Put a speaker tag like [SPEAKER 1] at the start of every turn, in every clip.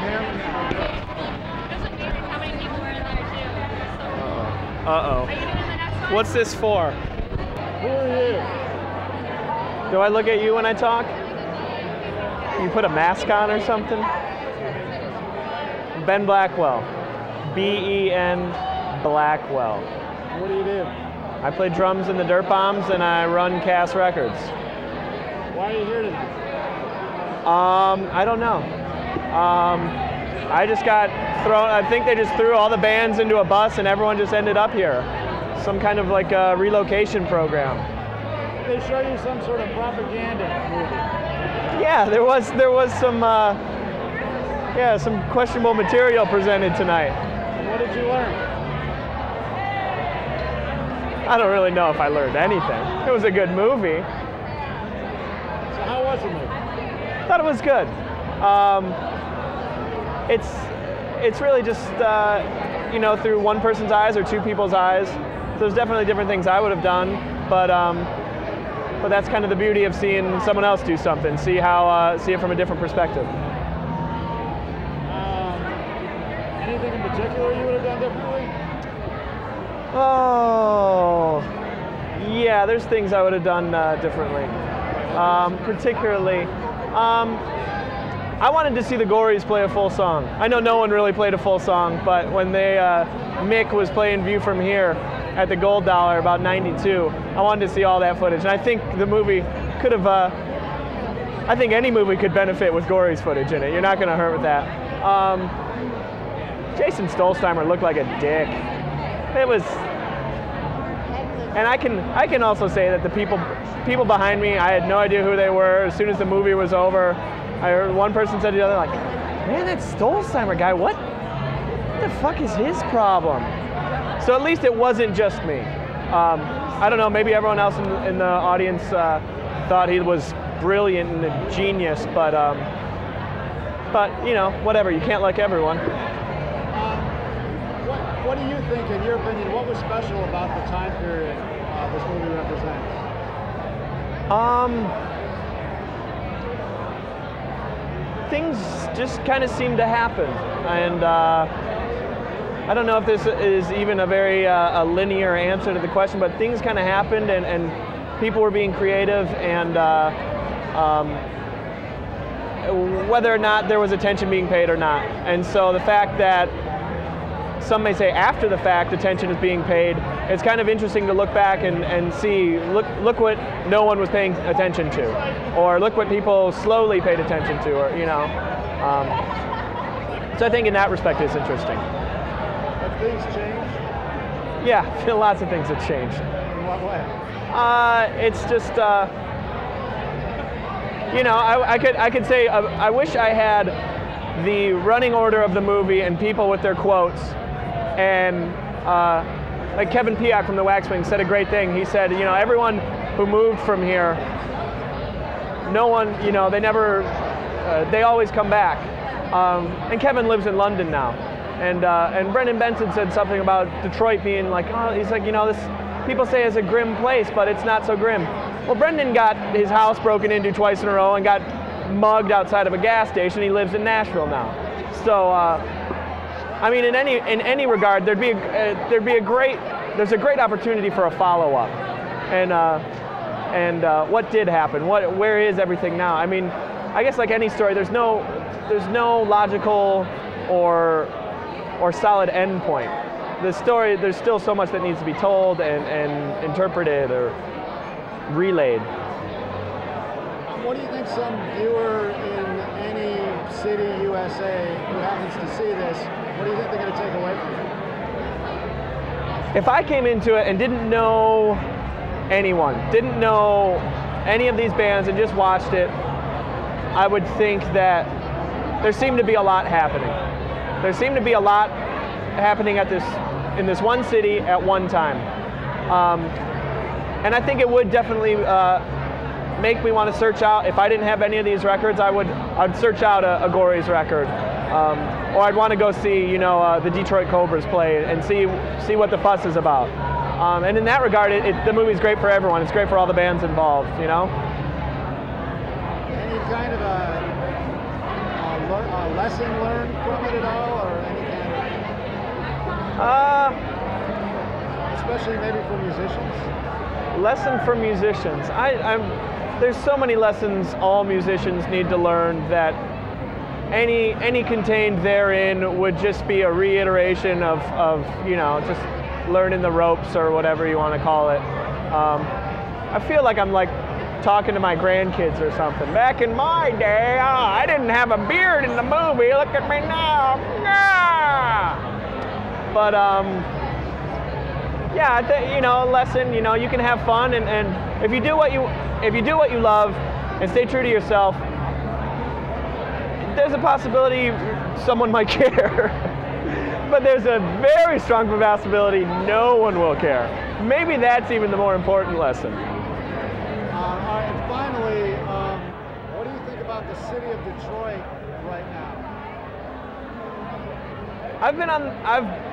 [SPEAKER 1] him.
[SPEAKER 2] Uh-oh. What's this for?
[SPEAKER 1] Who are you?
[SPEAKER 2] Do I look at you when I talk? You put a mask on or something? Ben Blackwell. B-E-N Blackwell.
[SPEAKER 1] What do?
[SPEAKER 2] I play drums in the Dirt Bombs and I run Cass Records.
[SPEAKER 1] Why are you here tonight?
[SPEAKER 2] I don't know. I just got thrown, I think they just threw all the bands into a bus and everyone just ended up here. Some kind of like a relocation program.
[SPEAKER 1] They show you some sort of propaganda movie.
[SPEAKER 2] Yeah, there was some some questionable material presented tonight.
[SPEAKER 1] What did you learn?
[SPEAKER 2] I don't really know if I learned anything. It was a good movie.
[SPEAKER 1] So how was the movie?
[SPEAKER 2] I thought it was good. It's really just through one person's eyes or two people's eyes. So there's definitely different things I would have done, but that's kind of the beauty of seeing someone else do something. See it from a different perspective.
[SPEAKER 1] Anything in particular you would have done differently?
[SPEAKER 2] Oh, yeah. There's things I would have done differently. Particularly, I wanted to see the Gories play a full song. I know no one really played a full song, but when Mick was playing View From Here at the Gold Dollar about '92, I wanted to see all that footage. And I think the movie could have, I think any movie could benefit with Gories footage in it. You're not going to hurt with that. Jason Stolzheimer looked like a dick. It was, and I can also say that the people behind me, I had no idea who they were. As soon as the movie was over, I heard one person said to the other, like, man, that Stolzheimer guy, what the fuck is his problem? So at least it wasn't just me. I don't know, maybe everyone else in the audience thought he was brilliant and a genius, but whatever, you can't like everyone.
[SPEAKER 1] What do you think, in your opinion, what was special about the time period this movie represents?
[SPEAKER 2] Things just kind of seem to happen, and I don't know if this is even a very a linear answer to the question, but things kind of happened, and people were being creative, and whether or not there was attention being paid or not. And so the fact that some may say after the fact attention is being paid, it's kind of interesting to look back and see, look what no one was paying attention to, or look what people slowly paid attention to, or so I think in that respect it's interesting.
[SPEAKER 1] Have things changed?
[SPEAKER 2] Yeah, lots of things have changed.
[SPEAKER 1] In what way?
[SPEAKER 2] It's just I could say I wish I had the running order of the movie and people with their quotes. And like Kevin Piak from the Waxwings said a great thing. He said, everyone who moved from here, no one, they always come back. And Kevin lives in London now. And Brendan Benson said something about Detroit being like, he's like, this, people say it's a grim place, but it's not so grim. Well, Brendan got his house broken into twice in a row and got mugged outside of a gas station. He lives in Nashville now. So, I mean, in any regard, there's a great opportunity for a follow-up, and what did happen? Where is everything now? I mean, I guess like any story, there's no logical or solid end point. The story, there's still so much that needs to be told and interpreted or relayed.
[SPEAKER 1] What do you think some viewer in any city, USA, who happens to see this, what do you think they're going to take away from it?
[SPEAKER 2] If I came into it and didn't know anyone, didn't know any of these bands and just watched it, I would think that there seemed to be a lot happening. There seemed to be a lot happening in this one city at one time. And I think it would definitely make me want to search out. If I didn't have any of these records, I'd search out a Gories record, or I'd want to go see the Detroit Cobras play and see what the fuss is about. And in that regard, the movie's great for everyone. It's great for all the bands involved.
[SPEAKER 1] Any kind of a lesson learned from it at all, or any kind of, especially maybe for musicians?
[SPEAKER 2] Lesson for musicians. There's so many lessons all musicians need to learn that any contained therein would just be a reiteration of just learning the ropes or whatever you want to call it. I feel like I'm like talking to my grandkids or something. Back in my day, I didn't have a beard in the movie. Look at me now. Yeah. But yeah, lesson. You can have fun, and if you do what you love and stay true to yourself, there's a possibility someone might care. But there's a very strong possibility no one will care. Maybe that's even the more important lesson.
[SPEAKER 1] All right, and finally, what do you think about the city of Detroit right now?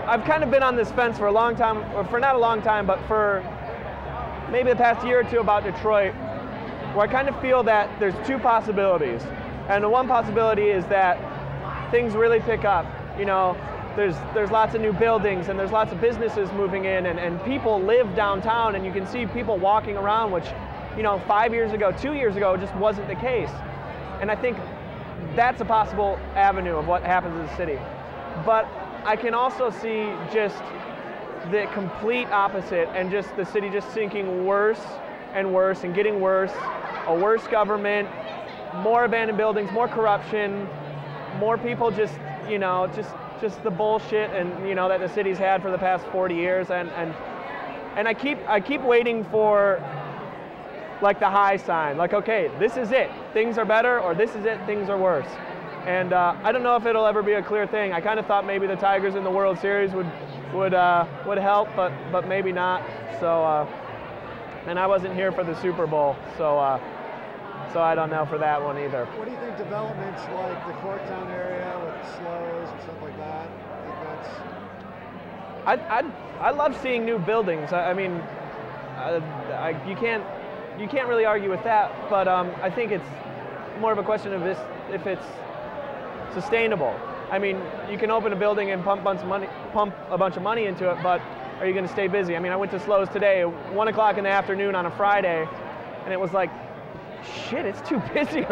[SPEAKER 2] I've kind of been on this fence for a long time, or for not a long time, but for maybe the past year or two about Detroit, where I kind of feel that there's two possibilities. And the one possibility is that things really pick up. There's lots of new buildings and there's lots of businesses moving in, and people live downtown, and you can see people walking around, which 5 years ago, 2 years ago, just wasn't the case. And I think that's a possible avenue of what happens in the city. But I can also see just the complete opposite, and just the city just sinking worse and worse and getting worse, a worse government, more abandoned buildings, more corruption, more people just the bullshit and that the city's had for the past 40 years, and I keep waiting for like the high sign, like, okay, this is it, things are better, or this is it, things are worse. And I don't know if it'll ever be a clear thing. I kind of thought maybe the Tigers in the World Series would help, but maybe not. So and I wasn't here for the Super Bowl, so I don't know for that one either.
[SPEAKER 1] What do you think developments like the Corktown area with slows and stuff like that? I think that's.
[SPEAKER 2] I love seeing new buildings. You can't really argue with that. But I think it's more of a question of if it's sustainable. I mean, you can open a building and pump a bunch of money into it, but are you going to stay busy? I mean, I went to Slows today, 1 o'clock in the afternoon on a Friday, and it was like, shit, it's too busy.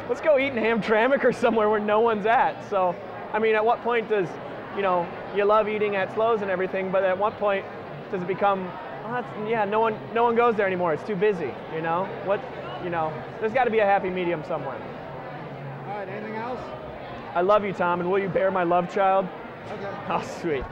[SPEAKER 2] Let's go eat in Hamtramck or somewhere where no one's at. So, I mean, at what point does, you love eating at Slows and everything, but at what point does it become, no one goes there anymore. It's too busy. There's got to be a happy medium somewhere.
[SPEAKER 1] All right, anything else?
[SPEAKER 2] I love you, Tom, and will you bear my love child?
[SPEAKER 1] Okay.
[SPEAKER 2] Oh, sweet.